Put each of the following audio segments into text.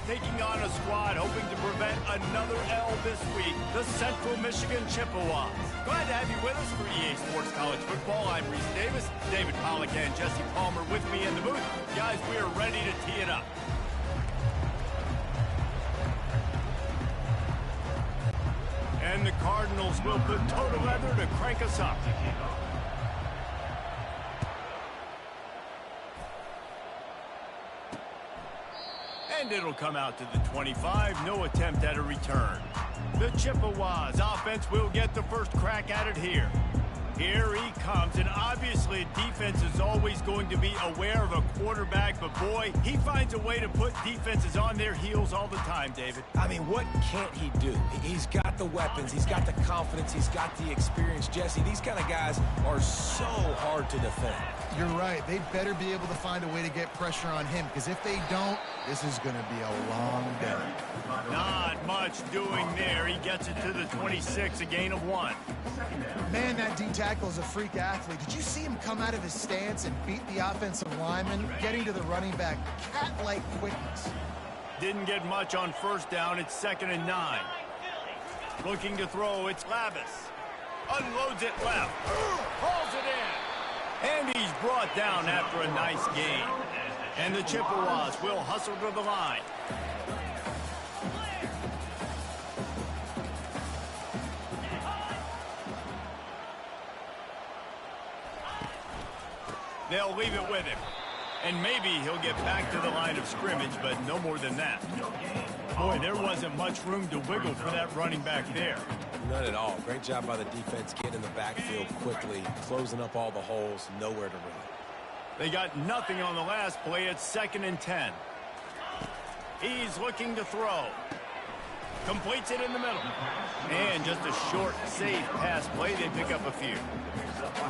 taking on a squad hoping to prevent another L this week, the Central Michigan Chippewas. Glad to have you with us for EA Sports College Football. I'm Reese Davis, David Pollack and Jesse Palmer with me in the booth. Guys, we are ready to tee it up. And the Cardinals will put total leather to crank us up. And it'll come out to the 25. No attempt at a return. The Chippewas offense will get the first crack at it here. Here he comes, and obviously defense is always going to be aware of a quarterback, but boy, he finds a way to put defenses on their heels all the time, David. I mean, what can't he do? He's got the weapons, he's got the confidence, he's got the experience. Jesse, these kind of guys are so hard to defend. You're right. They better be able to find a way to get pressure on him, because if they don't, this is going to be a long day. Not much doing there. He gets it to the 26, a gain of 1. Man, that D-tackle is a freak athlete. Did you see him come out of his stance and beat the offensive lineman, getting to the running back? Cat-like quickness. Didn't get much on first down. It's 2nd and 9. Looking to throw. It's Lavis. Unloads it left. Hauls it in. And he's brought down after a nice gain. And the Chippewas will hustle to the line. They'll leave it with him. And maybe he'll get back to the line of scrimmage, but no more than that. Boy, there wasn't much room to wiggle for that running back there. None at all. Great job by the defense getting in the backfield quickly, closing up all the holes, nowhere to run. They got nothing on the last play. It's 2nd and 10. He's looking to throw. Completes it in the middle. And just a short, safe pass play. They pick up a few.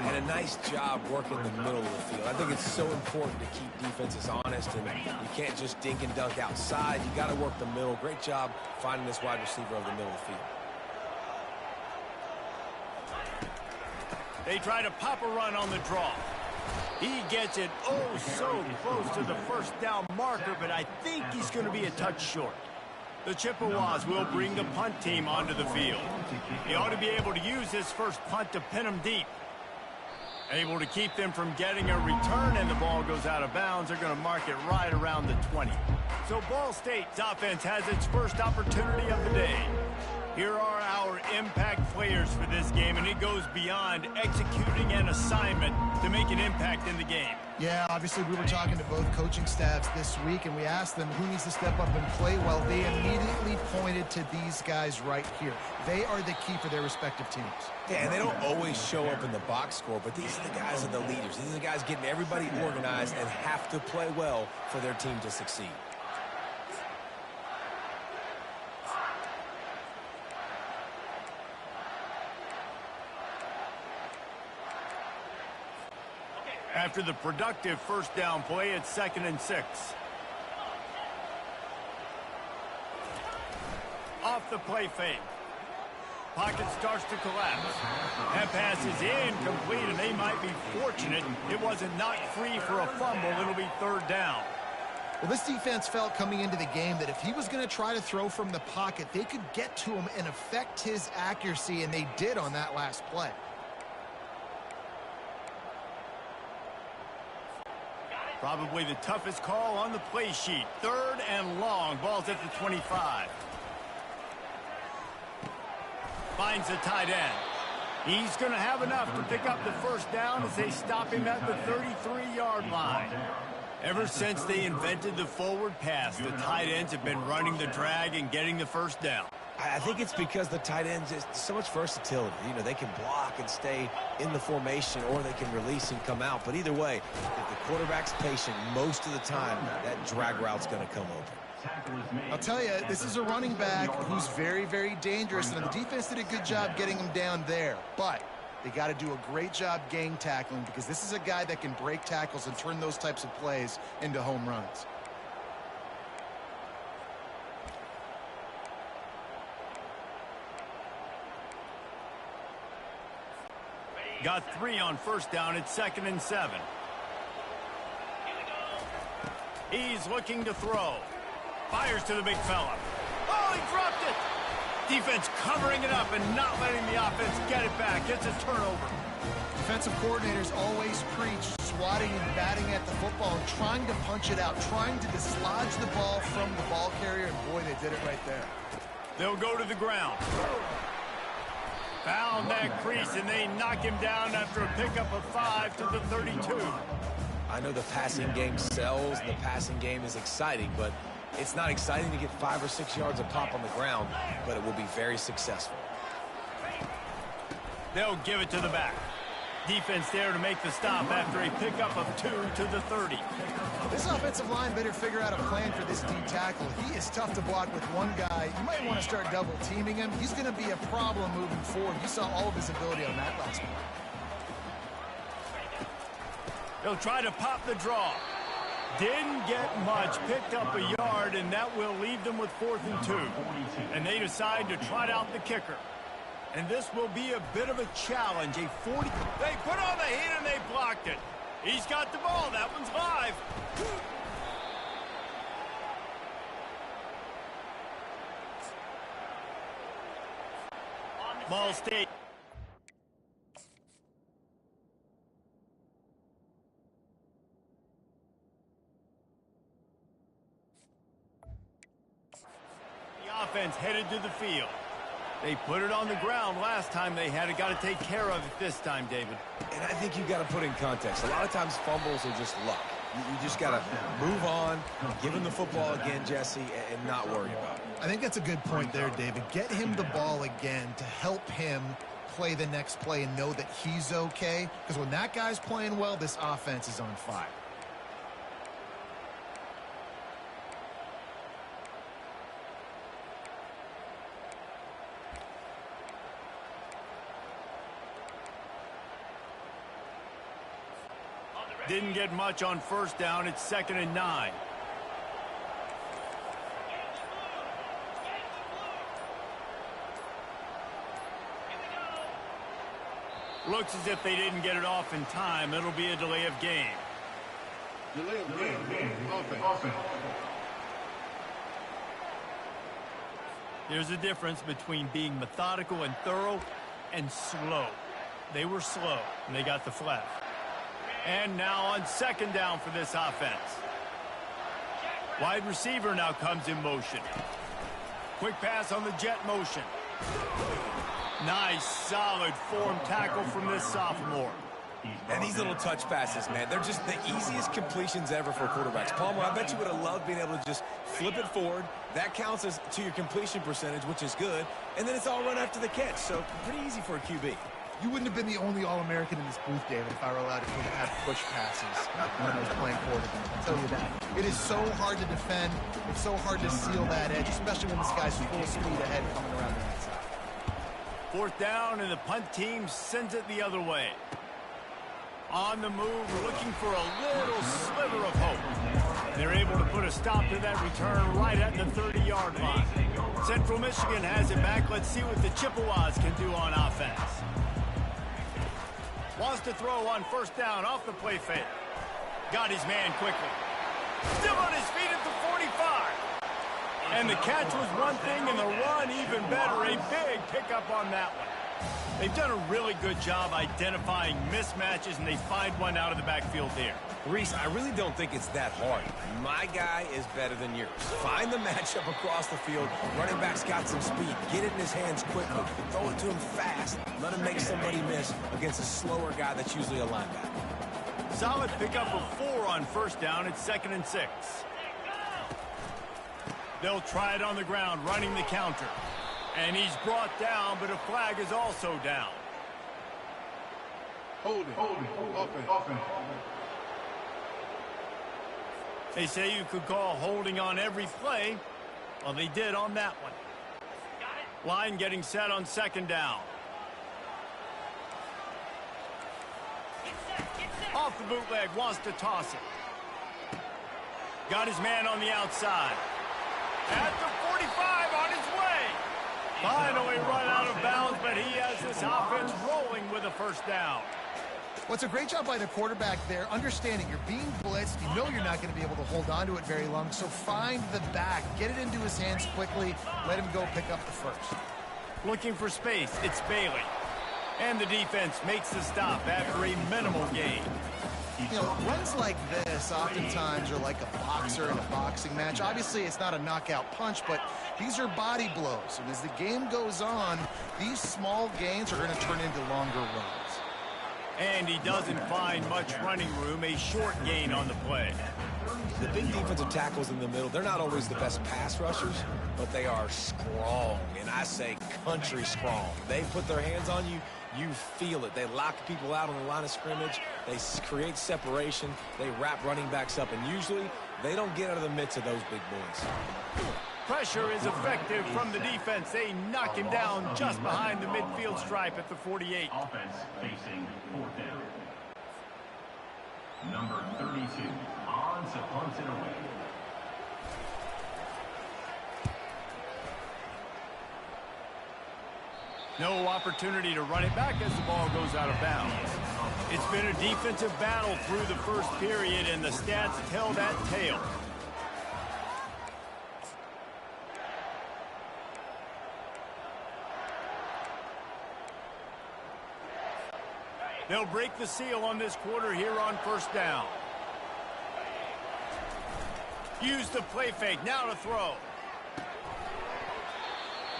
And a nice job working the middle of the field. I think it's so important to keep defenses honest, and you can't just dink and dunk outside. You got to work the middle. Great job finding this wide receiver over the middle of the field. They try to pop a run on the draw. He gets it oh so close to the first down marker, but I think he's going to be a touch short. The Chippewas will bring the punt team onto the field. He ought to be able to use this first punt to pin them deep. Able to keep them from getting a return, and the ball goes out of bounds. They're going to mark it right around the 20. So Ball State's offense has its first opportunity of the day. Here are our impact players for this game, and it goes beyond executing an assignment to make an impact in the game. Yeah, obviously we were talking to both coaching staffs this week, and we asked them who needs to step up and play well. They immediately pointed to these guys right here. They are the key for their respective teams. Yeah, and they don't always show up in the box score, but these are the guys that are the leaders. These are the guys getting everybody organized and have to play well for their team to succeed. After the productive first down play, it's 2nd and 6. Off the play fake. Pocket starts to collapse. That pass is incomplete, and they might be fortunate it wasn't knocked free for a fumble. It'll be 3rd down. Well, this defense felt coming into the game that if he was going to try to throw from the pocket, they could get to him and affect his accuracy, and they did on that last play. Probably the toughest call on the play sheet. 3rd and long. Ball's at the 25. Finds the tight end. He's going to have enough to pick up the first down as they stop him at the 33-yard line. Ever since they invented the forward pass, the tight ends have been running the drag and getting the first down. I think it's because the tight ends is so much versatility. You know, they can block and stay in the formation, or they can release and come out. But either way, if the quarterback's patient, most of the time, that drag route's going to come open. I'll tell you, this is a running back who's very, very dangerous, and the defense did a good job getting him down there. But they got to do a great job gang tackling, because this is a guy that can break tackles and turn those types of plays into home runs. Got 3 on first down. It's 2nd and 7. He's looking to throw. Fires to the big fella. Oh, he dropped it. Defense covering it up and not letting the offense get it back. It's a turnover. Defensive coordinators always preach swatting and batting at the football and trying to punch it out, trying to dislodge the ball from the ball carrier, and boy, they did it right there. They'll go to the ground. Found that crease, and they knock him down after a pickup of 5 to the 32. I know the passing game sells, the passing game is exciting, but it's not exciting to get 5 or 6 yards of pop on the ground, but it will be very successful. They'll give it to the back. Defense there to make the stop after a pickup of 2 to the 30. This offensive line better figure out a plan for this D tackle. He is tough to block with one guy. You might want to start double teaming him. He's going to be a problem moving forward. You saw all of his ability on that last one. They'll try to pop the draw. Didn't get much, picked up a yard, and that will leave them with 4th and 2. And they decide to trot out the kicker. And this will be a bit of a challenge. They put on the heat and they blocked it. He's got the ball. That one's live. Ball State. The offense headed to the field. They put it on the ground last time they had it. Got to take care of it this time, David. And I think you've got to put in context. A lot of times fumbles are just luck. You just got to move on, give him the football again, Jesse, and not worry about it. I think that's a good point there, David. Get him the ball again to help him play the next play and know that he's okay. Because when that guy's playing well, this offense is on fire. Didn't get much on 1st down. It's 2nd and 9. Looks as if they didn't get it off in time. It'll be a delay of game. Delay of game. Offense. There's a difference between being methodical and thorough and slow. They were slow, and they got the flag. And now on 2nd down for this offense. Wide receiver now comes in motion. Quick pass on the jet motion. Nice, solid form tackle from this sophomore. And these little touch passes, man, they're just the easiest completions ever for quarterbacks. Palmer, I bet you would have loved being able to just flip it forward. That counts as to your completion percentage, which is good. And then it's all run after the catch, so pretty easy for a QB. You wouldn't have been the only All-American in this booth, David, if I were allowed to have push passes when I was playing quarterback. I'll tell you that. It is so hard to defend. It's so hard to seal that edge, especially when this guy's full speed ahead coming around the outside. 4th down, and the punt team sends it the other way. On the move, looking for a little sliver of hope. They're able to put a stop to that return right at the 30-yard line. Central Michigan has it back. Let's see what the Chippewas can do on offense. Wants to throw on 1st down off the play fake. Got his man quickly. Still on his feet at the 45. And the catch was one thing, and the run even better. A big pickup on that one. They've done a really good job identifying mismatches, and they find one out of the backfield there. Reese, I really don't think it's that hard. My guy is better than yours. Find the matchup across the field. Running back's got some speed. Get it in his hands quickly. Throw it to him fast. Let him make somebody miss against a slower guy that's usually a linebacker. Solid pickup of 4 on 1st down. It's 2nd and 6. They'll try it on the ground, running the counter. And he's brought down, but a flag is also down. Holding. Offense. They say you could call holding on every play. Well, they did on that one. Line getting set on 2nd down. Off the bootleg, wants to toss it. Got his man on the outside. At the 45, on his way. Finally run out of bounds, but he has this offense rolling with a 1st down. Well, it's a great job by the quarterback there, understanding you're being blitzed. You know you're not going to be able to hold on to it very long, so find the back. Get it into his hands quickly. Let him go pick up the first. Looking for space, it's Bailey. And the defense makes the stop after a minimal gain. You know, runs like this oftentimes are like a boxer in a boxing match. Obviously, it's not a knockout punch, but these are body blows. And as the game goes on, these small gains are going to turn into longer runs. And he doesn't find much running room, a short gain on the play. The big defensive tackles in the middle, they're not always the best pass rushers, but they are strong, and I say country strong. They put their hands on you, you feel it. They lock people out on the line of scrimmage. They create separation. They wrap running backs up, and usually they don't get out of the midst of those big boys. Pressure is effective from the defense. They knock him down just behind the midfield stripe at the 48. Offense facing fourth down. Number 32, Hans punts it away. No opportunity to run it back as the ball goes out of bounds. It's been a defensive battle through the first period, and the stats tell that tale. They'll break the seal on this quarter here on first down. Use the play fake, now to throw.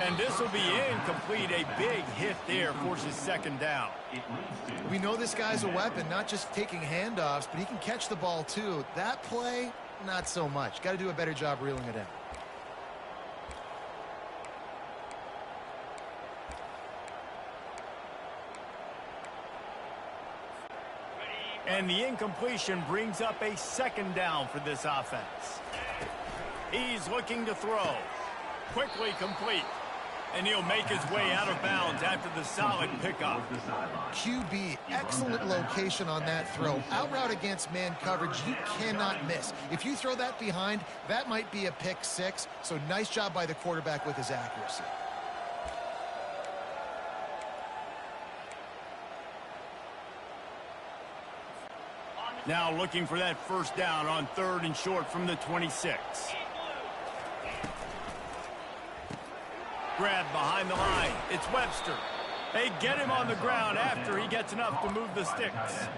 And this will be incomplete. A big hit there forces second down. We know this guy's a weapon, not just taking handoffs, but he can catch the ball too. That play, not so much. Got to do a better job reeling it in. And the incompletion brings up a second down for this offense. He's looking to throw. Quickly complete. And he'll make his way out of bounds after the solid pickup. QB, excellent location on that throw. Out route against man coverage, you cannot miss. If you throw that behind, that might be a pick six. So nice job by the quarterback with his accuracy. Now looking for that first down on 3rd and short from the 26. Grab behind the line. It's Webster. They get him on the ground after he gets enough to move the sticks.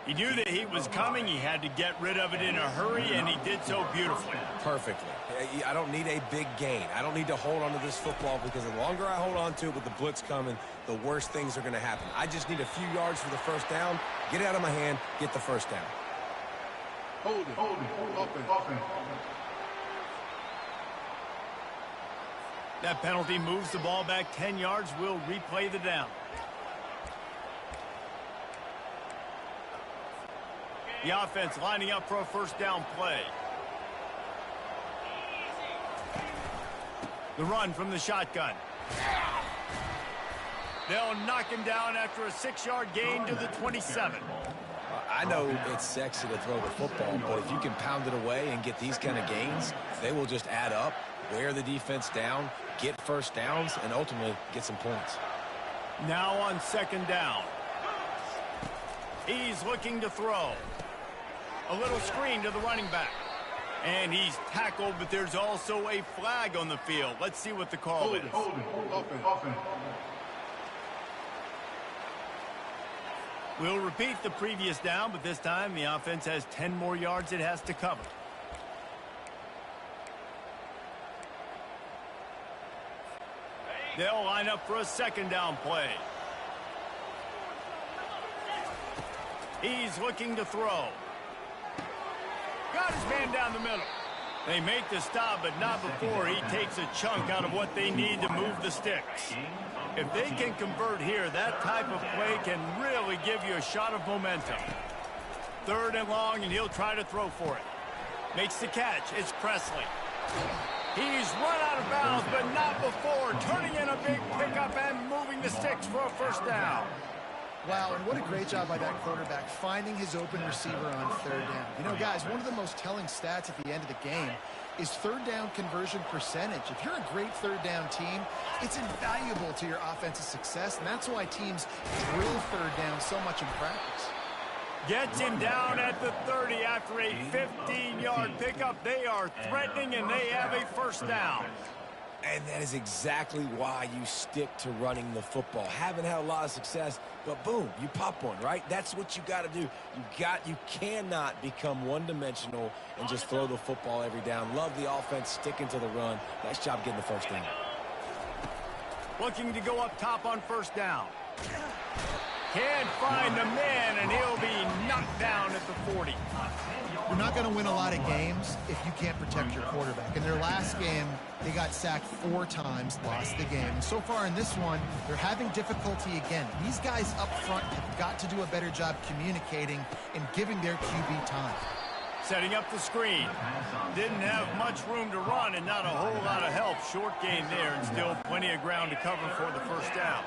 He knew that he was coming. He had to get rid of it in a hurry, and he did so beautifully. Perfectly. I don't need a big gain. I don't need to hold on to this football because the longer I hold on to it with the blitz coming, the worse things are going to happen. I just need a few yards for the first down, get it out of my hand, get the first down. Hold it, open. That penalty moves the ball back 10 yards. We'll replay the down. The offense lining up for a first down play. The run from the shotgun. They'll knock him down after a 6-yard gain to the 27. I know it's sexy to throw the football, but if you can pound it away and get these kind of gains, they will just add up, wear the defense down, get first downs, and ultimately get some points. Now on second down. He's looking to throw. A little screen to the running back. And he's tackled, but there's also a flag on the field. Let's see what the call is. Open. We'll repeat the previous down, but this time the offense has 10 more yards it has to cover. They'll line up for a second down play. He's looking to throw. Got his man down the middle. They make the stop, but not before he takes a chunk out of what they need to move the sticks. If they can convert here, that type of play can really give you a shot of momentum. 3rd and long, and he'll try to throw for it. Makes the catch. It's Presley. He's run out of bounds, but not before. Turning in a big pickup and moving the sticks for a first down. Wow, and what a great job by that quarterback, finding his open receiver on 3rd down. You know, guys, one of the most telling stats at the end of the game is third down conversion percentage. If you're a great third down team, it's invaluable to your offensive success, and that's why teams drill third down so much in practice. Gets him down at the 30 after a 15-yard pickup. They are threatening, and they have a first down. And that is exactly why you stick to running the football. Haven't had a lot of success, but boom, you pop one, right? That's what you got to do. You cannot become one-dimensional and just throw the football every down. Love the offense sticking to the run. Nice job getting the first down. Looking to go up top on first down. Can't find the man, and he'll be knocked down at the 40. You're not going to win a lot of games if you can't protect your quarterback. In their last game, they got sacked 4 times, lost the game. And so far in this one, they're having difficulty again. These guys up front have got to do a better job communicating and giving their QB time. Setting up the screen. Didn't have much room to run and not a whole lot of help. Short gain there and still plenty of ground to cover for the first down.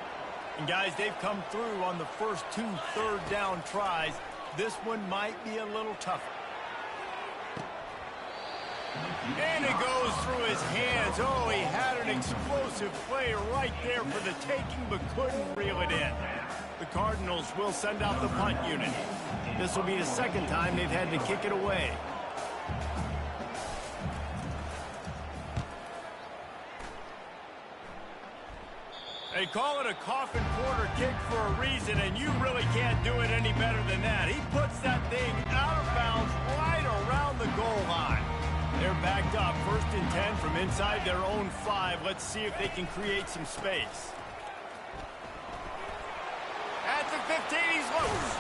And guys, they've come through on the first 2 third down tries. This one might be a little tougher. And it goes through his hands. Oh, he had an explosive play right there for the taking, but couldn't reel it in. The Cardinals will send out the punt unit. This will be the second time they've had to kick it away. They call it a coffin quarter kick for a reason, and you really can't do it any better than that. He puts that thing out of bounds right around the goal line. They're backed up, 1st and 10 from inside their own 5. Let's see if they can create some space. At the 15, he's loose.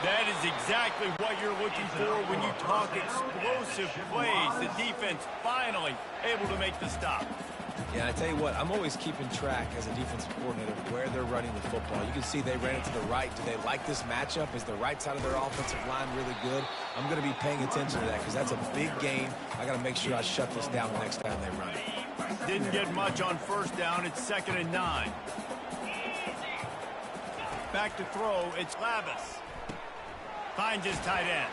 That is exactly what you're looking for when you talk explosive plays. The defense finally able to make the stop. Yeah, I tell you what, I'm always keeping track as a defensive coordinator where they're running the football. You can see they ran it to the right. Do they like this matchup? Is the right side of their offensive line really good? I'm going to be paying attention to that because that's a big gain. I got to make sure I shut this down the next time they run it. Didn't get much on first down. It's 2nd and 9. Back to throw. It's Lavis. Finds his tight end.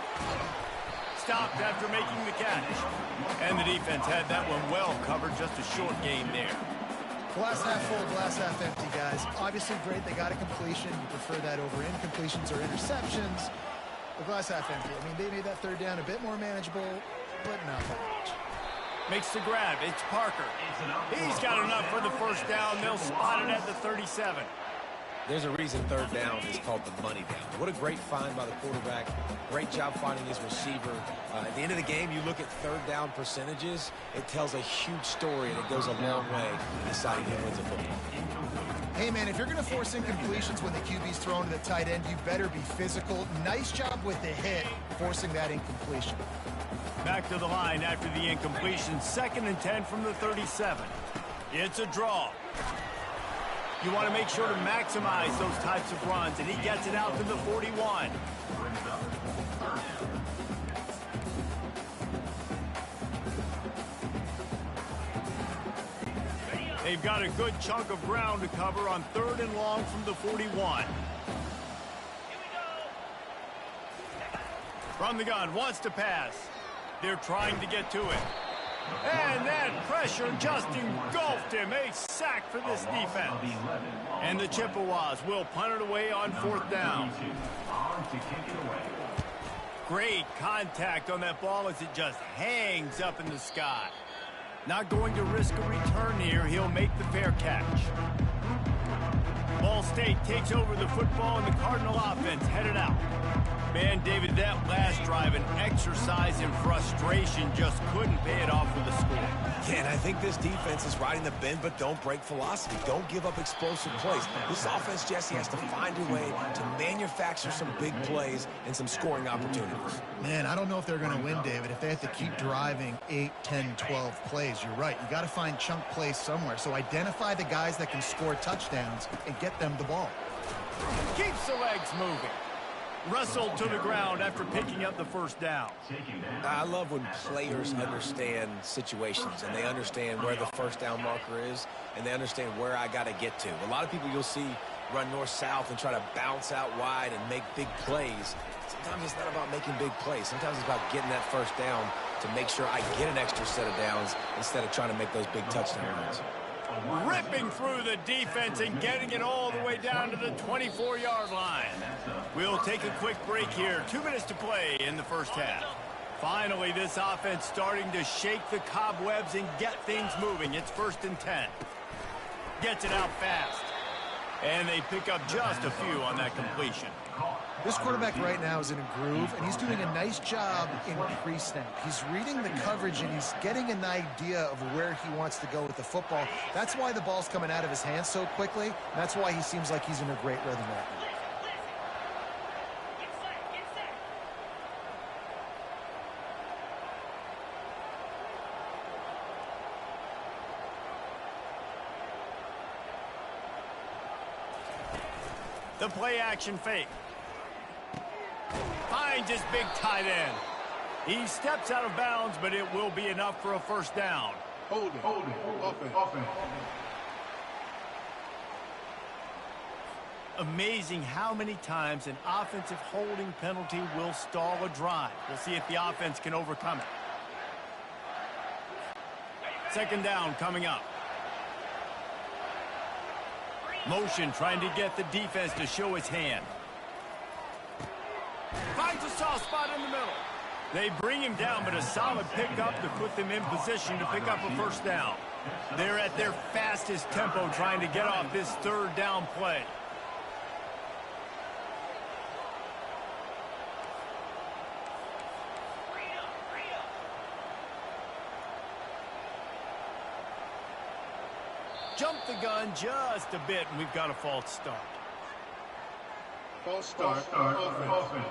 Stopped after making the catch. And the defense had that one well covered. Just a short gain there. Glass half full, glass half empty, guys. Obviously great, they got a completion. You prefer that over incompletions or interceptions. The glass half empty. I mean, they made that third down a bit more manageable, but not that much. Makes the grab. It's Parker. He's got enough for the first down. They'll spot it at the 37. There's a reason third down is called the money down. What a great find by the quarterback. Great job finding his receiver. At the end of the game, you look at third down percentages. It tells a huge story, and it goes a long way in deciding who wins a football. Hey, man, if you're going to force incompletions when the QB's thrown to the tight end, you better be physical. Nice job with the hit, forcing that incompletion. Back to the line after the incompletion. 2nd and 10 from the 37. It's a draw. You want to make sure to maximize those types of runs, and he gets it out to the 41. They've got a good chunk of ground to cover on 3rd and long from the 41. From the gun, wants to pass. They're trying to get to it. And that pressure just engulfed him. A sack for this defense. And the Chippewas will punt it away on 4th down. Great contact on that ball as it just hangs up in the sky. Not going to risk a return here. He'll make the fair catch. Ball State takes over the football, and the Cardinal offense headed out. Man, David, that last drive, an exercise in frustration, just couldn't pay it off with a score. Yeah, and I think this defense is riding the bend, but don't break philosophy. Don't give up explosive plays. This offense, Jesse, has to find a way to manufacture some big plays and some scoring opportunities. Man, I don't know if they're going to win, David, if they have to keep driving 8, 10, 12 plays. You're right. You got to find chunk plays somewhere. So identify the guys that can score touchdowns and get them the ball. Keeps the legs moving. Wrestled to the ground after picking up the first down. I love when players understand situations and they understand where the first down marker is and they understand where I got to get to. A lot of people you'll see run north-south and try to bounce out wide and make big plays. Sometimes it's not about making big plays. Sometimes it's about getting that first down to make sure I get an extra set of downs instead of trying to make those big touchdown runs. Ripping through the defense and getting it all the way down to the 24-yard line. We'll take a quick break here. 2 minutes to play in the first half. Finally, this offense starting to shake the cobwebs and get things moving. It's 1st and 10. Gets it out fast. And they pick up just a few on that completion. This quarterback right now is in a groove, and he's doing a nice job in pre-snap. He's reading the coverage, and he's getting an idea of where he wants to go with the football. That's why the ball's coming out of his hands so quickly. And that's why he seems like he's in a great rhythm right now. The play-action fake. Finds his big tight end. He steps out of bounds, but it will be enough for a first down. Hold it. Offense. Amazing how many times an offensive holding penalty will stall a drive. We'll see if the offense can overcome it. 2nd down coming up. Motion trying to get the defense to show his hand. Finds a soft spot in the middle. They bring him down, but a solid pickup to put them in position to pick up a first down. They're at their fastest tempo trying to get off this 3rd down play. Jump the gun just a bit, and we've got a false start. False start. Offense.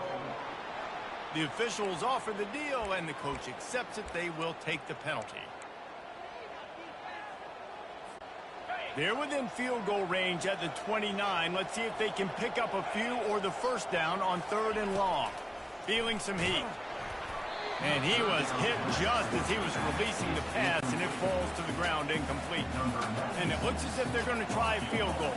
The officials offer the deal, and the coach accepts it. They will take the penalty. They're within field goal range at the 29. Let's see if they can pick up a few or the first down on 3rd and long. Feeling some heat. And he was hit just as he was releasing the pass, and it falls to the ground incomplete. And it looks as if they're going to try a field goal.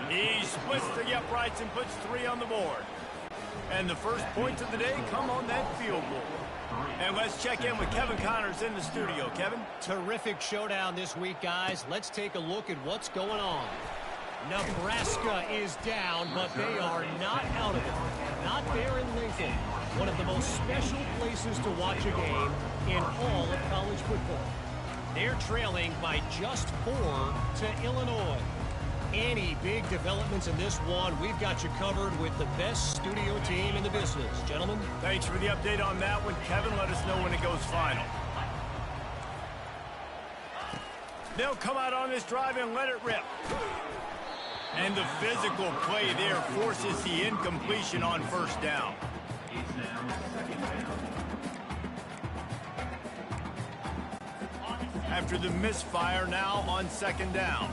He splits the uprights and puts 3 on the board. And the first points of the day come on that field goal. And let's check in with Kevin Connors in the studio. Kevin? Terrific showdown this week, guys. Let's take a look at what's going on. Nebraska is down, but they are not out of it. Not there in Lincoln. One of the most special places to watch a game in all of college football. They're trailing by just 4 to Illinois. Any big developments in this one, we've got you covered with the best studio team in the business. Gentlemen. Thanks for the update on that one, Kevin. Let us know when it goes final. They'll come out on this drive and let it rip. And the physical play there forces the incompletion on 1st down. After the misfire, now on 2nd down.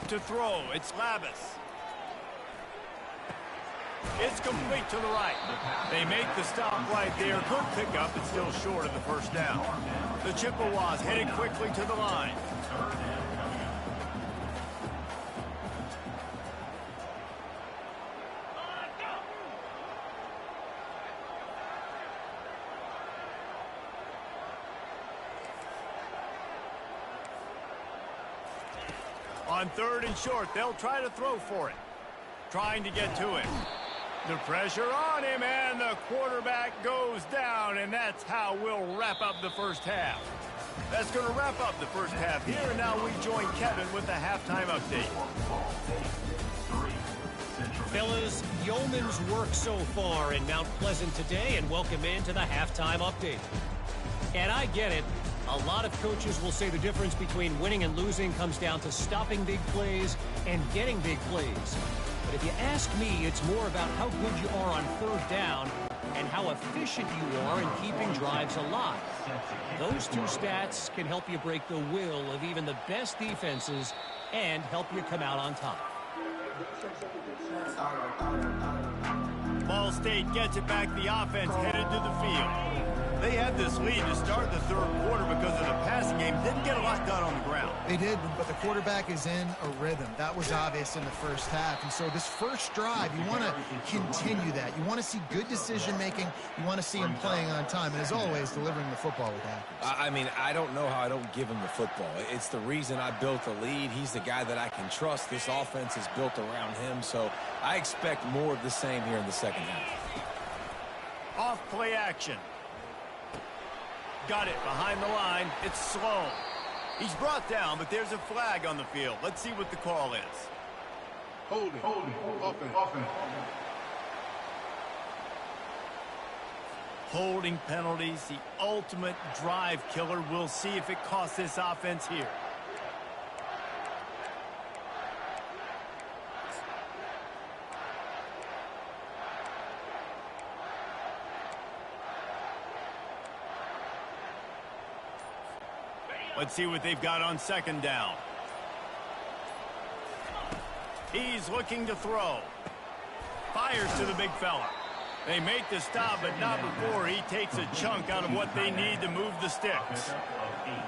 To throw, it's Lavis. It's complete to the right. They make the stop right there. Good pickup, but still short of the first down. The Chippewas headed quickly to the line. On 3rd and short, they'll try to throw for it. Trying to get to it. The pressure on him, and the quarterback goes down, and that's how we'll wrap up the first half. That's going to wrap up the first half here, and now we join Kevin with the halftime update. Fellas, yeoman's work so far in Mount Pleasant today, and welcome into the halftime update. And I get it. A lot of coaches will say the difference between winning and losing comes down to stopping big plays and getting big plays. But if you ask me, it's more about how good you are on 3rd down and how efficient you are in keeping drives alive. Those 2 stats can help you break the will of even the best defenses and help you come out on top. Ball State gets it back. The offense headed to the field. They had this lead to start the third quarter because of the passing game. Didn't get a lot done on the ground. They did, but the quarterback is in a rhythm. That was obvious in the first half. And so this first drive, you want to continue that. You want to see good decision-making. You want to see him playing on time. And as always, delivering the football with accuracy. I mean, I don't know how I don't give him the football. It's the reason I built the lead. He's the guy that I can trust. This offense is built around him. So I expect more of the same here in the second half. Off play action. Got it behind the line. It's slow. He's brought down, but there's a flag on the field. Let's see what the call is. Holding, offense. Holding penalties, the ultimate drive killer. We'll see if it costs this offense here. Let's see what they've got on second down. He's looking to throw. Fires to the big fella. They make the stop, but not before he takes a chunk out of what they need to move the sticks.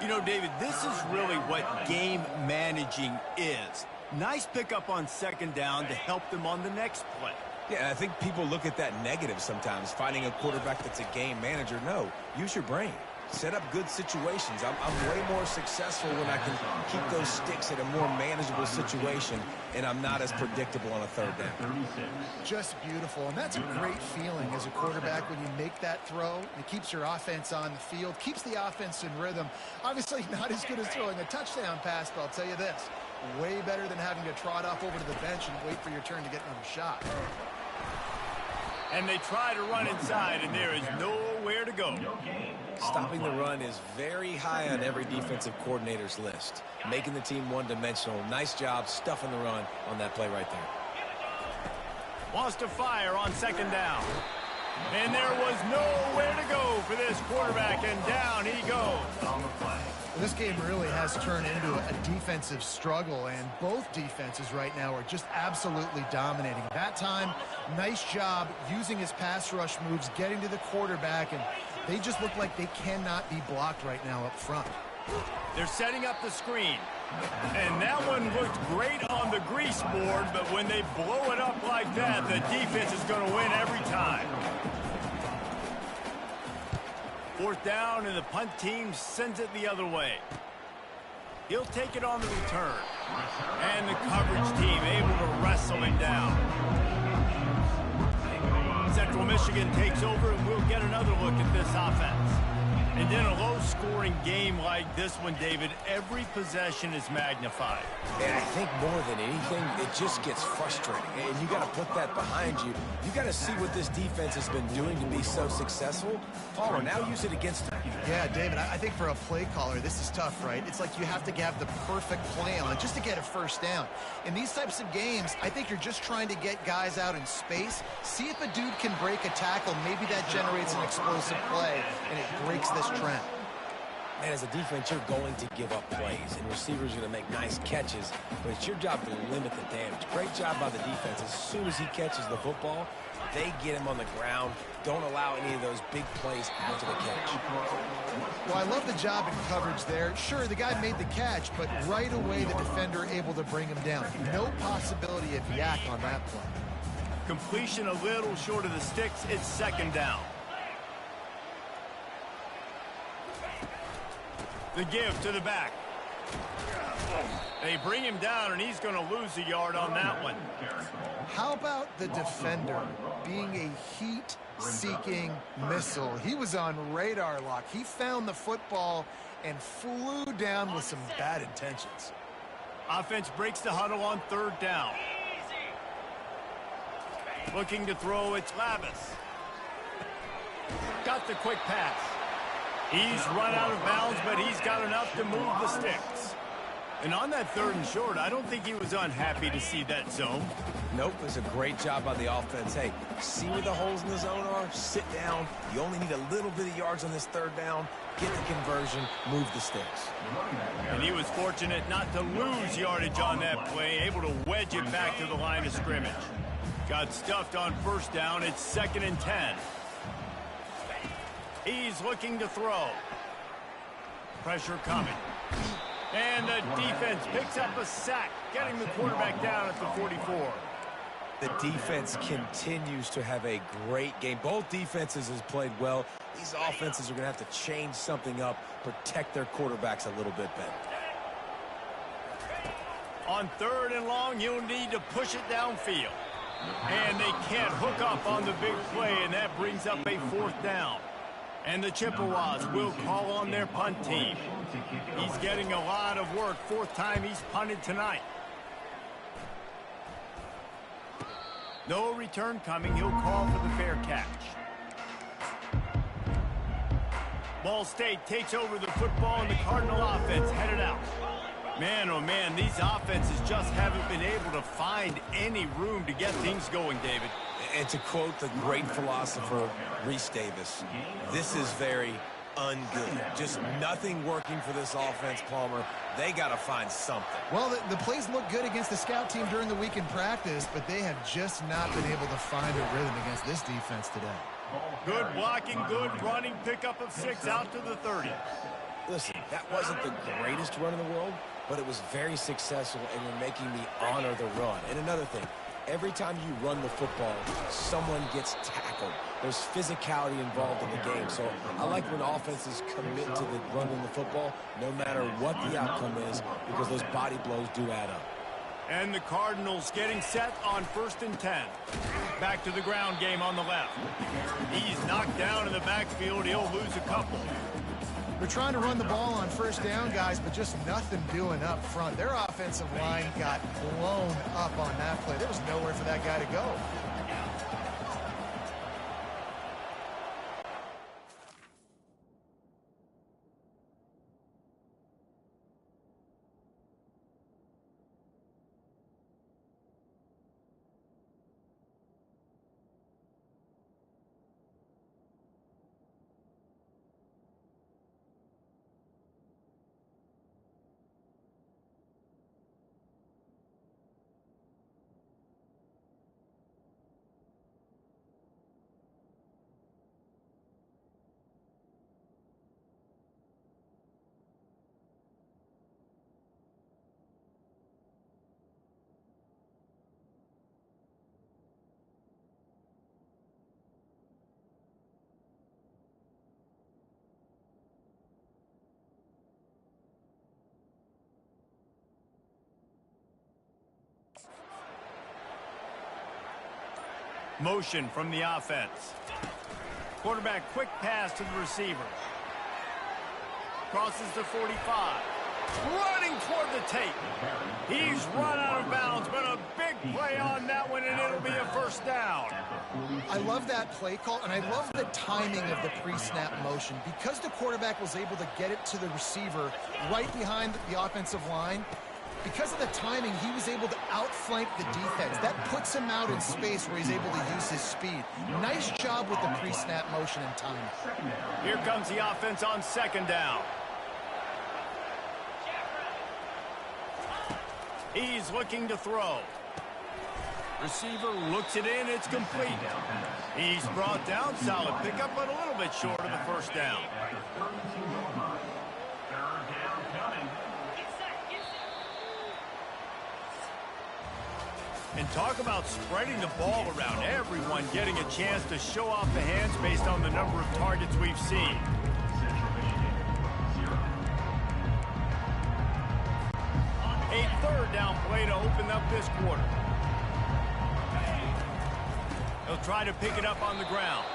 You know, David, this is really what game managing is. Nice pickup on second down to help them on the next play. Yeah, I think people look at that negative sometimes, finding a quarterback that's a game manager. No, use your brain. Set up good situations. I'm way more successful when I can keep those sticks in a more manageable situation, and I'm not as predictable on a third down. Just beautiful, and that's a great feeling as a quarterback when you make that throw. It keeps your offense on the field, keeps the offense in rhythm. Obviously not as good as throwing a touchdown pass, but I'll tell you this, way better than having to trot off over to the bench and wait for your turn to get another shot. And they try to run inside, and there is nowhere to go. Stopping the run is very high on every defensive coordinator's list. Making the team one-dimensional. Nice job stuffing the run on that play right there. Wants to fire on second down. And there was nowhere to go for this quarterback, and down he goes. This game really has turned into a defensive struggle, and both defenses right now are just absolutely dominating. That time, nice job using his pass rush moves, getting to the quarterback, and they just look like they cannot be blocked right now up front. They're setting up the screen. And that one looked great on the grease board, but when they blow it up like that, the defense is going to win every time. Fourth down, and the punt team sends it the other way. He'll take it on the return. And the coverage team able to wrestle him down. Central Michigan takes over, and we'll get another look at this offense. And in a low-scoring game like this one, David, every possession is magnified. And I think more than anything, it just gets frustrating. And you got to put that behind you. You got to see what this defense has been doing to be so successful. Palmer, now use it against them. Yeah, David, I think for a play caller, this is tough, right? It's like you have to have the perfect play on just to get a first down. In these types of games, I think you're just trying to get guys out in space, see if a dude can break a tackle. Maybe that generates an explosive play, and it breaks this trend. Man, as a defense, you're going to give up plays, and receivers are going to make nice catches, but it's your job to limit the damage. Great job by the defense. As soon as he catches the football, they get him on the ground. Don't allow any of those big plays after the catch. Well, I love the job in coverage there. Sure, the guy made the catch, but right away the defender able to bring him down. No possibility of yak on that play. Completion a little short of the sticks. It's second down. The give to the back. They bring him down, and he's going to lose a yard on that one. How about the defender being a heat-seeking missile? He was on radar lock. He found the football and flew down with some bad intentions. Offense breaks the huddle on third down. Looking to throw, it's Lavis. Got the quick pass. He's run out of bounds, but he's got enough to move the sticks. And on that third and short, I don't think he was unhappy to see that zone. Nope, it's a great job by the offense. Hey, see where the holes in the zone are? Sit down. You only need a little bit of yards on this third down. Get the conversion, move the sticks. And he was fortunate not to lose yardage on that play, able to wedge it back to the line of scrimmage. Got stuffed on first down. It's 2nd and 10. He's looking to throw. Pressure coming. And the defense picks up a sack, getting the quarterback down at the 44. The defense continues to have a great game. Both defenses has played well. These offenses are going to have to change something up, protect their quarterbacks a little bit better. On 3rd and long, you'll need to push it downfield. And they can't hook up on the big play, and that brings up a 4th down. And the Chippewas will call on their punt team. He's getting a lot of work. 4th time he's punted tonight. No return coming. He'll call for the fair catch. Ball State takes over the football, and the Cardinal offense headed out. Man, oh man, these offenses just haven't been able to find any room to get things going, David. And to quote the great philosopher, Reese Davis, this is very ungood. Just nothing working for this offense, Palmer. They got to find something. Well, the plays look good against the scout team during the week in practice, but they have just not been able to find a rhythm against this defense today. Good blocking, good running, pickup of 6 out to the 30. Listen, that wasn't the greatest run in the world, but it was very successful, and you're making me honor the run. And another thing, every time you run the football, someone gets tackled. There's physicality involved in the game. So I like when offenses commit to the running the football, no matter what the outcome is, because those body blows do add up. And the Cardinals getting set on 1st and 10. Back to the ground game on the left. He's knocked down in the backfield. He'll lose a couple. They're trying to run the ball on 1st down, guys, but just nothing doing up front. Their offensive line got blown up on that play. There was nowhere for that guy to go. Motion from the offense. Quarterback quick pass to the receiver. Crosses the 45. Running toward the tape. He's run out of bounds, but a big play on that one, and it'll be a 1st down. I love that play call, and I love the timing of the pre-snap motion. Because the quarterback was able to get it to the receiver right behind the offensive line, because of the timing, he was able to outflank the defense. That puts him out in space where he's able to use his speed. Nice job with the pre-snap motion and timing. Here comes the offense on 2nd down. He's looking to throw. Receiver looks it in. It's complete. He's brought down. Solid pickup, but a little bit short of the 1st down. And talk about spreading the ball around. Everyone getting a chance to show off the hands based on the number of targets we've seen. A 3rd down play to open up this quarter. He'll try to pick it up on the ground.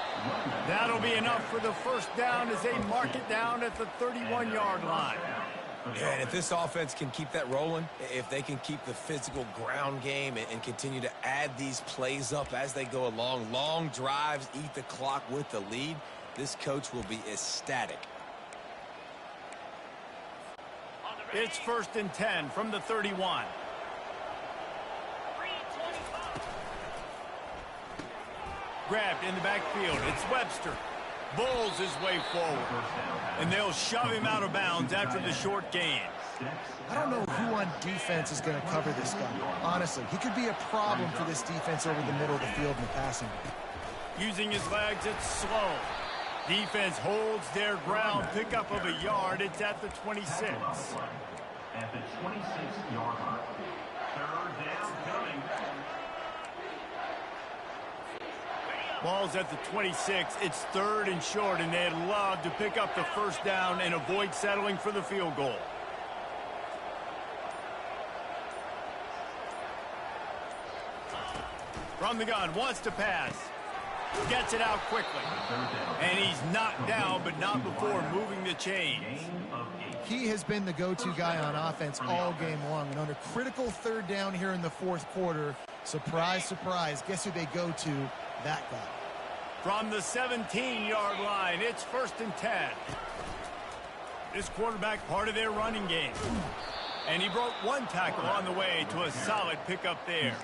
That'll be enough for the 1st down as they mark it down at the 31-yard line. Yeah, and if this offense can keep that rolling, if they can keep the physical ground game and continue to add these plays up as they go along, long drives, eat the clock with the lead, this coach will be ecstatic. It's 1st and 10 from the 31. Grabbed in the backfield. It's Webster. Bulls his way forward. And they'll shove him out of bounds after the short gain. I don't know who on defense is going to cover this guy. Honestly, he could be a problem for this defense over the middle of the field in the passing game. Using his legs, it's slow. Defense holds their ground, pickup of a yard. It's at the 26. At the 26-yard line. Third down coming. Ball's at the 26. It's 3rd and short, and they'd love to pick up the first down and avoid settling for the field goal. From the gun, wants to pass. Gets it out quickly. And he's knocked down, but not before moving the chains. He has been the go-to guy on offense all game long. And under critical 3rd down here in the 4th quarter, surprise, surprise, guess who they go to? That guy. From the 17-yard line, it's 1st and 10. This quarterback part of their running game. And he broke one tackle on the way to a solid pickup there.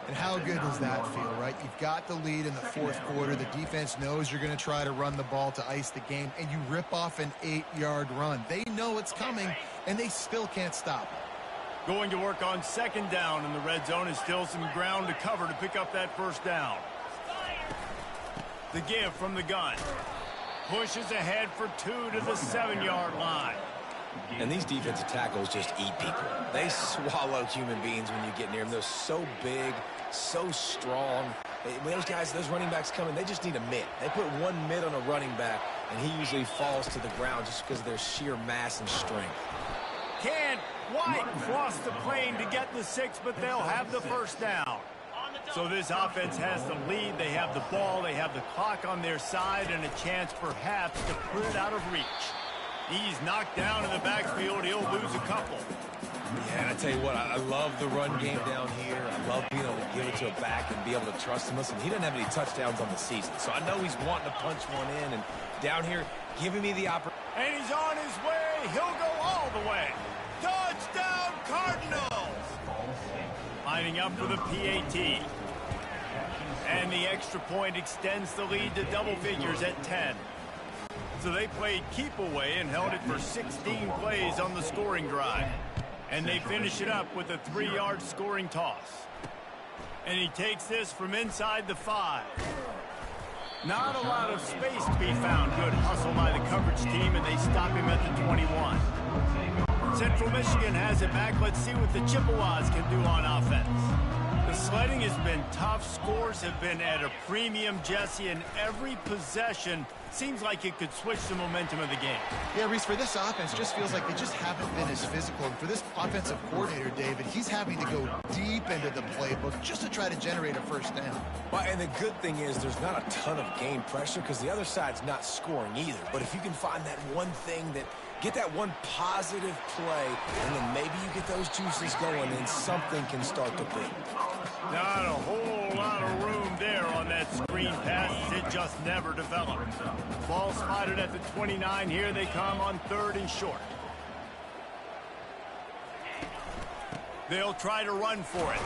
And how good does that feel, right? You've got the lead in the 4th quarter. The defense knows you're going to try to run the ball to ice the game, and you rip off an 8-yard run. They know it's coming, and they still can't stop it. Going to work on 2nd down in the red zone is still some ground to cover to pick up that first down. The give from the gun. Pushes ahead for 2 to the 7-yard line. And these defensive tackles just eat people. They swallow human beings when you get near them. They're so big, so strong. When those guys, those running backs come in, they just need a mitt. They put one mitt on a running back, and he usually falls to the ground just because of their sheer mass and strength. Can't quite cross the plane to get the 6, but they'll have the first down. So this offense has the lead. They have the ball. They have the clock on their side and a chance perhaps to put it out of reach. He's knocked down in the backfield. He'll lose a couple. Yeah, and I tell you what, I love the run game down here. I love being able to give it to a back and be able to trust him. Listen, he doesn't have any touchdowns on the season, so I know he's wanting to punch one in. And down here, giving me the opportunity. And he's on his way. He'll go all the way. Touchdown, Cardinals! Lining up for the PAT. And the extra point extends the lead to double figures at 10. So they played keep away and held it for 16 plays on the scoring drive. And they finish it up with a 3-yard scoring toss. And he takes this from inside the 5. Not a lot of space to be found. Good hustle by the coverage team, and they stop him at the 21. Central Michigan has it back. Let's see what the Chippewas can do on offense. The sledding has been tough. Scores have been at a premium, Jesse, and every possession seems like it could switch the momentum of the game. Yeah, Reese, for this offense, just feels like they just haven't been as physical. And for this offensive coordinator, David, he's having to go deep into the playbook just to try to generate a first down. Well, and the good thing is there's not a ton of game pressure because the other side's not scoring either. But if you can find that one thing that get that one positive play, and then maybe you get those juices going, and something can start to click. Not a whole lot of room there on that screen pass. It just never developed. Ball spotted at the 29. Here they come on 3rd and short. They'll try to run for it.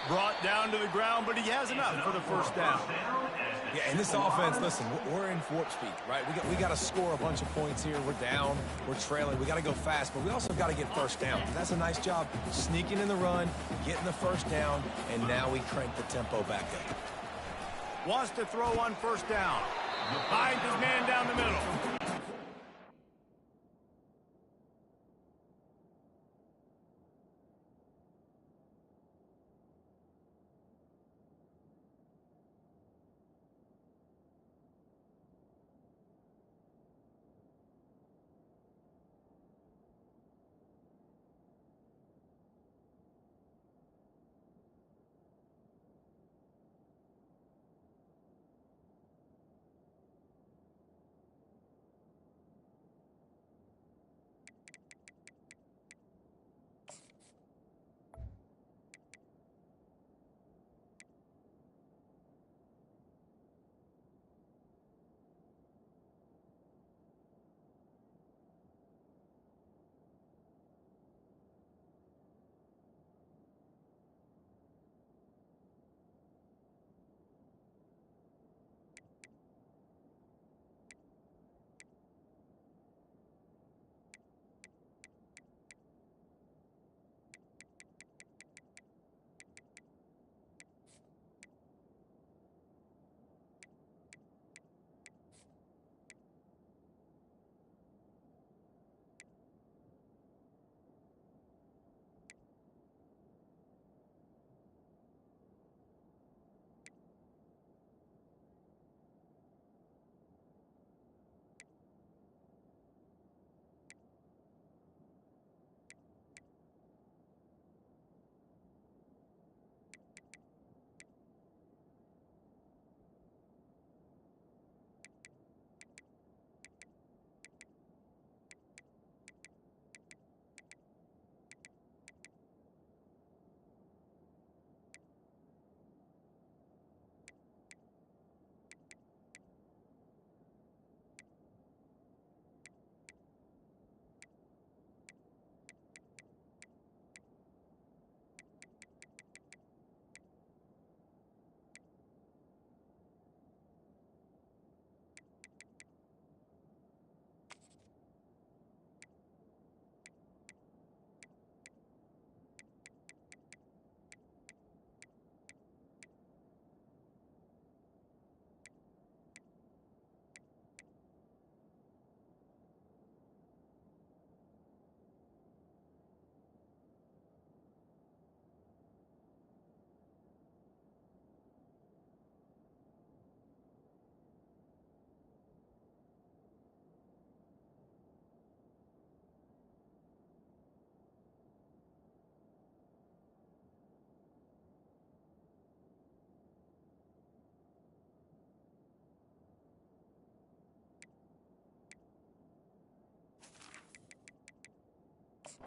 Brought down to the ground, but he has enough for the first down. Yeah, and this offense, listen, we're in warp speed, right? We got to score a bunch of points here. We're down, we're trailing. We got to go fast, but we also got to get first down. And that's a nice job sneaking in the run, getting the first down, and now we crank the tempo back up. Wants to throw on first down. Finds his man down the middle.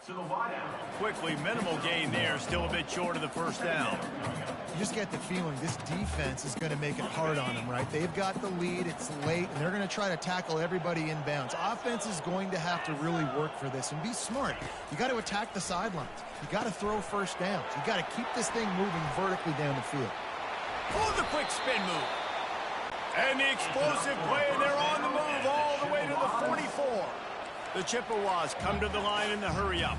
To the wideout. Quickly, minimal gain there, still a bit short of the first down. You just get the feeling this defense is going to make it hard on them, right? They've got the lead, it's late, and they're going to try to tackle everybody inbounds. Offense is going to have to really work for this and be smart. You got to attack the sidelines. You got to throw first downs. You got to keep this thing moving vertically down the field. Oh, the quick spin move. And the explosive play, and they're on the move all the way to the 44. The Chippewas come to the line in the hurry-up.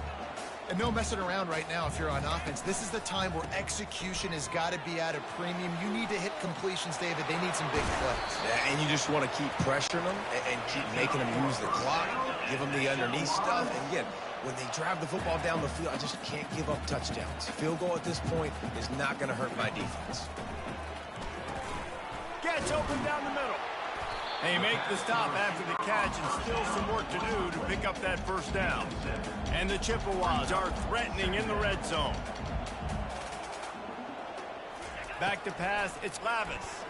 And no messing around right now if you're on offense. This is the time where execution has got to be at a premium. You need to hit completions, David. They need some big plays. Yeah, and you just want to keep pressuring them and keep making them use the clock, give them the underneath stuff. And again, when they drive the football down the field, I just can't give up touchdowns. Field goal at this point is not going to hurt my defense. Gets open down the middle. They make the stop after the catch, and still some work to do to pick up that first down. And the Chippewas are threatening in the red zone. Back to pass, it's Lavis.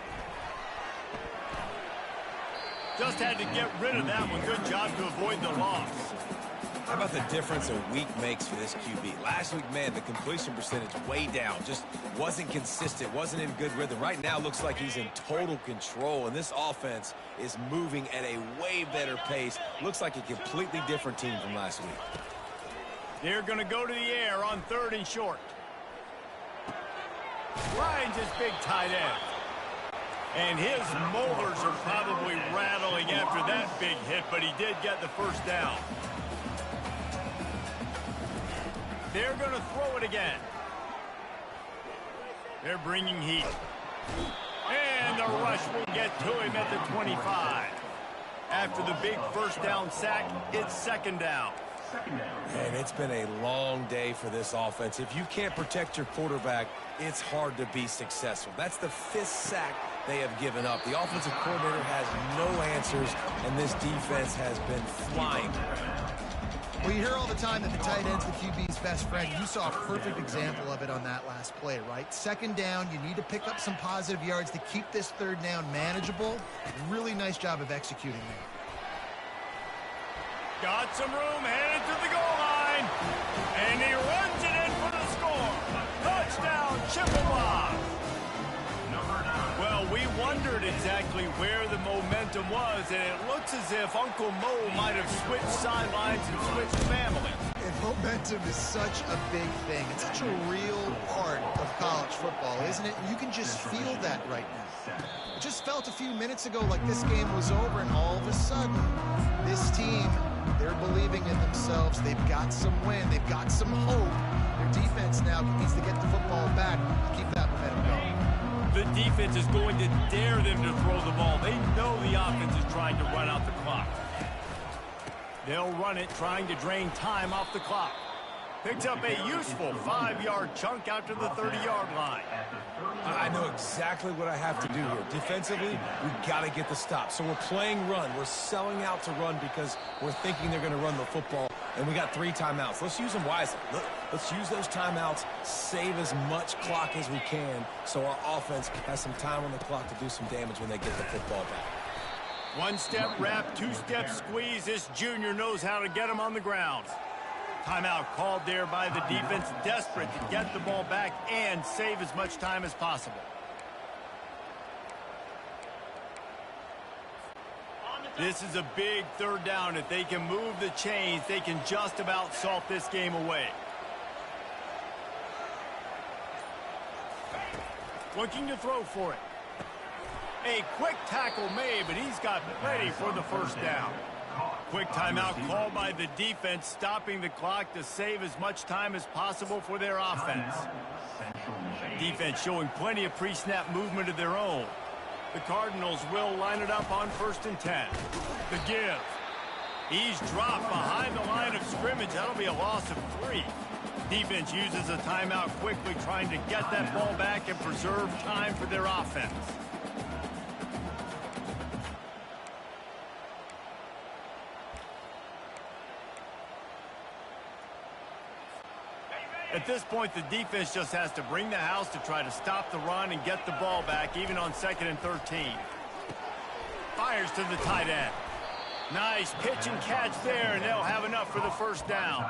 Just had to get rid of that one. Good job to avoid the loss. How about the difference a week makes for this QB? Last week, man, the completion percentage way down. Just wasn't consistent, wasn't in good rhythm. Right now, looks like he's in total control, and this offense is moving at a way better pace. Looks like a completely different team from last week. They're going to go to the air on 3rd and short. Finds his big tight end. And his molars are probably rattling after that big hit, but he did get the first down. They're going to throw it again. They're bringing heat. And the rush will get to him at the 25. After the big first down sack, it's 2nd down. And it's been a long day for this offense. If you can't protect your quarterback, it's hard to be successful. That's the 5th sack they have given up. The offensive coordinator has no answers, and this defense has been flying. Well, you hear all the time that the tight end's the QB's best friend. You saw a perfect example of it on that last play, right? 2nd down, you need to pick up some positive yards to keep this 3rd down manageable. Really nice job of executing there. Got some room, headed to the goal line. And he runs it in for the score. Touchdown, Chippewas. Well, we wondered exactly where the momentum was, and it looks as if Uncle Mo might have switched sidelines and switched families. And momentum is such a big thing. It's such a real part of college football, isn't it? You can just feel that right now. It just felt a few minutes ago like this game was over, and all of a sudden, this team, they're believing in themselves. They've got some wind. They've got some hope. Their defense now needs to get the football back to keep that momentum going. The defense is going to dare them to throw the ball. They know the offense is trying to run out the clock. They'll run it, trying to drain time off the clock. Picks up a useful 5-yard chunk out to the 30-yard line. I know exactly what I have to do here. Defensively, we've got to get the stop. So we're playing run. We're selling out to run because we're thinking they're going to run the football, and we got 3 timeouts. Let's use them wisely. Let's use those timeouts, save as much clock as we can so our offense has some time on the clock to do some damage when they get the football back. 1-step wrap, 2-step squeeze. This junior knows how to get him on the ground. Timeout called there by the defense, desperate to get the ball back and save as much time as possible. This is a big 3rd down. If they can move the chains, they can just about salt this game away. Looking to throw for it. A quick tackle made, but he's got plenty for the first down. Quick timeout called by the defense, stopping the clock to save as much time as possible for their offense. Defense showing plenty of pre-snap movement of their own. The Cardinals will line it up on 1st and 10. The give. He's dropped behind the line of scrimmage. That'll be a loss of 3. Defense uses a timeout quickly, trying to get that ball back and preserve time for their offense. At this point, the defense just has to bring the house to try to stop the run and get the ball back, even on 2nd and 13. Fires to the tight end. Nice pitch and catch there, and they'll have enough for the first down.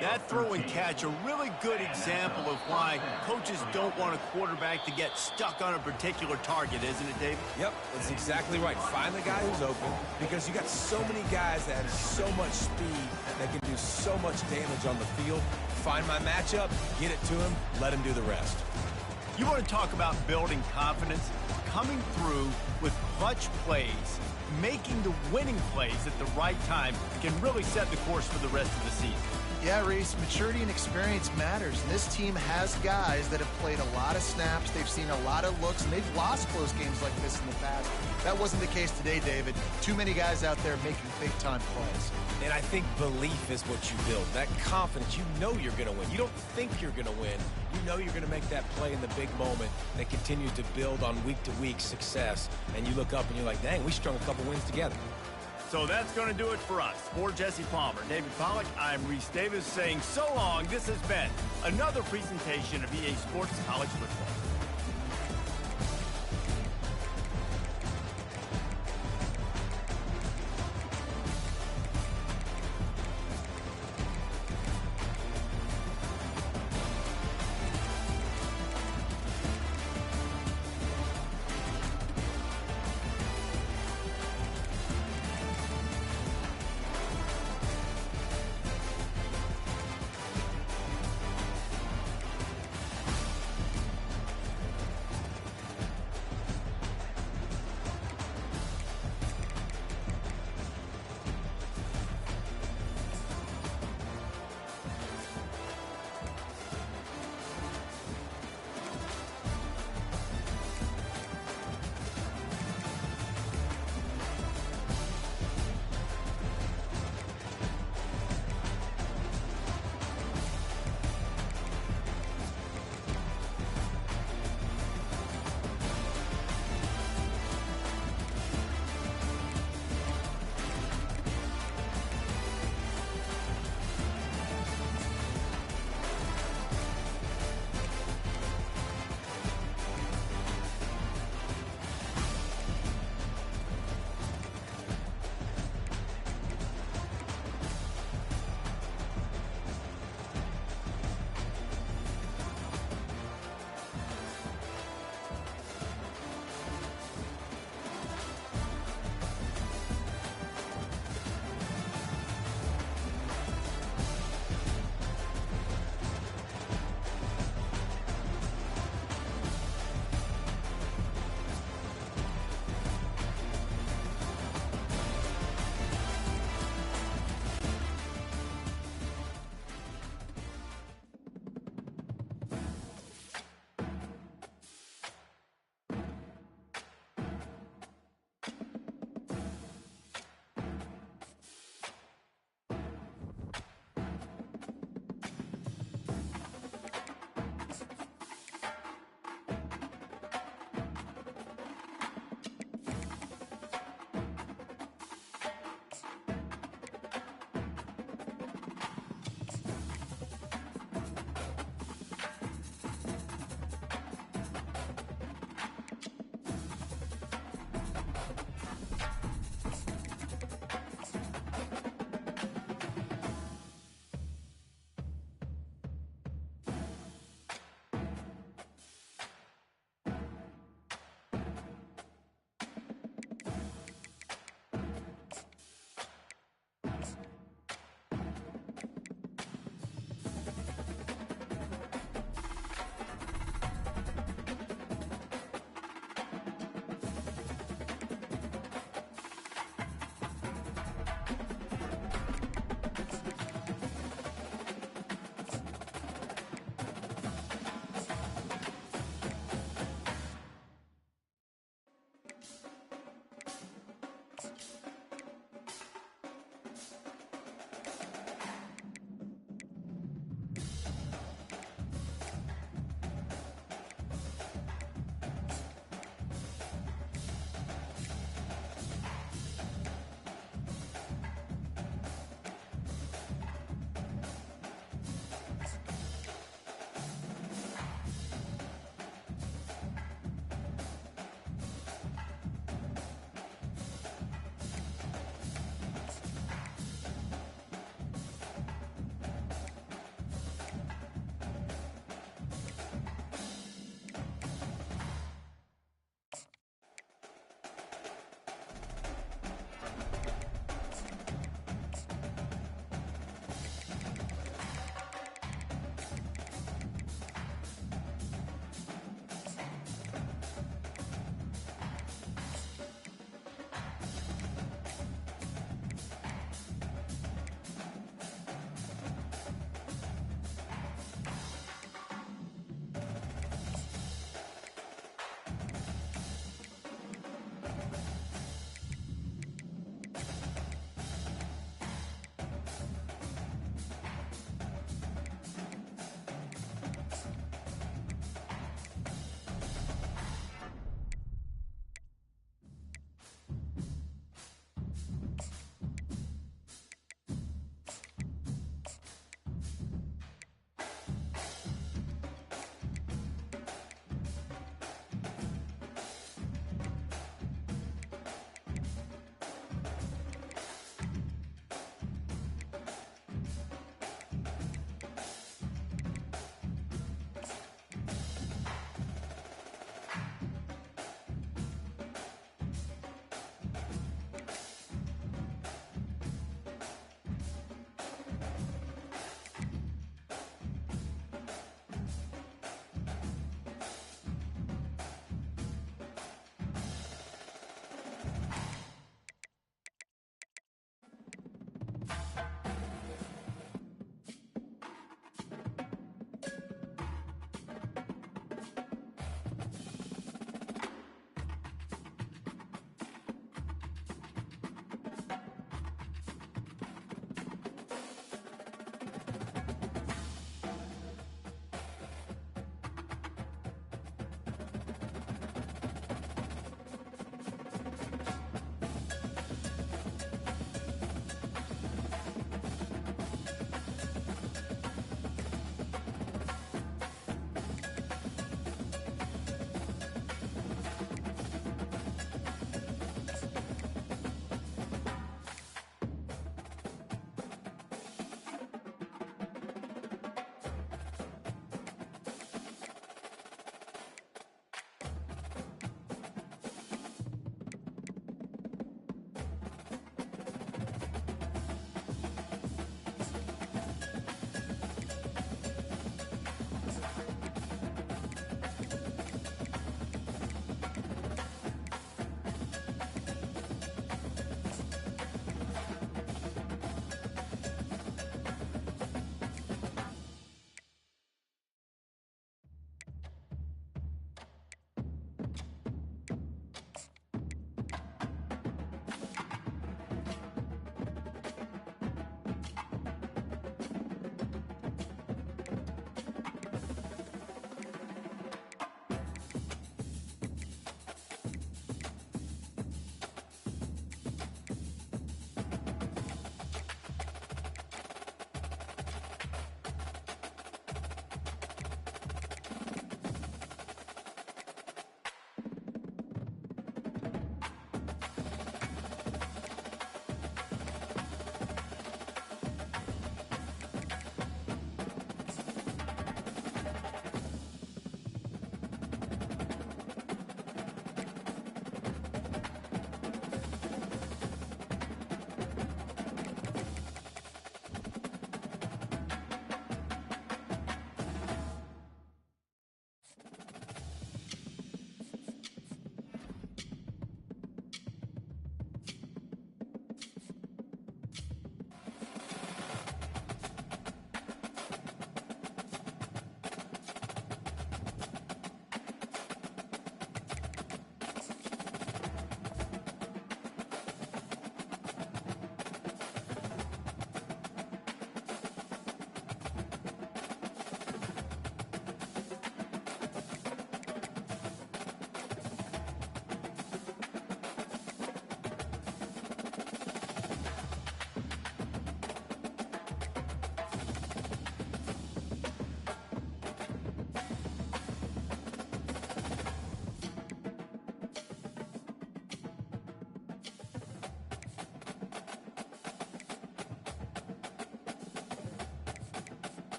That throw and catch, a really good example of why coaches don't want a quarterback to get stuck on a particular target, isn't it, David? Yep, that's exactly right. Find the guy who's open, because you got so many guys that have so much speed that can do so much damage on the field. Find my matchup, get it to him, let him do the rest. You want to talk about building confidence? Coming through with clutch plays, making the winning plays at the right time can really set the course for the rest of the season. Yeah, Reese, maturity and experience matters. And this team has guys that have played a lot of snaps. They've seen a lot of looks, and they've lost close games like this in the past. That wasn't the case today, David. Too many guys out there making big-time plays. And I think belief is what you build. That confidence, you know you're going to win. You don't think you're going to win. You know you're going to make that play in the big moment that continues to build on week-to-week success. And you look up and you're like, dang, we strung a couple wins together. So that's going to do it for us. For Jesse Palmer, David Pollack, I'm Reese Davis saying so long. This has been another presentation of EA Sports College Football.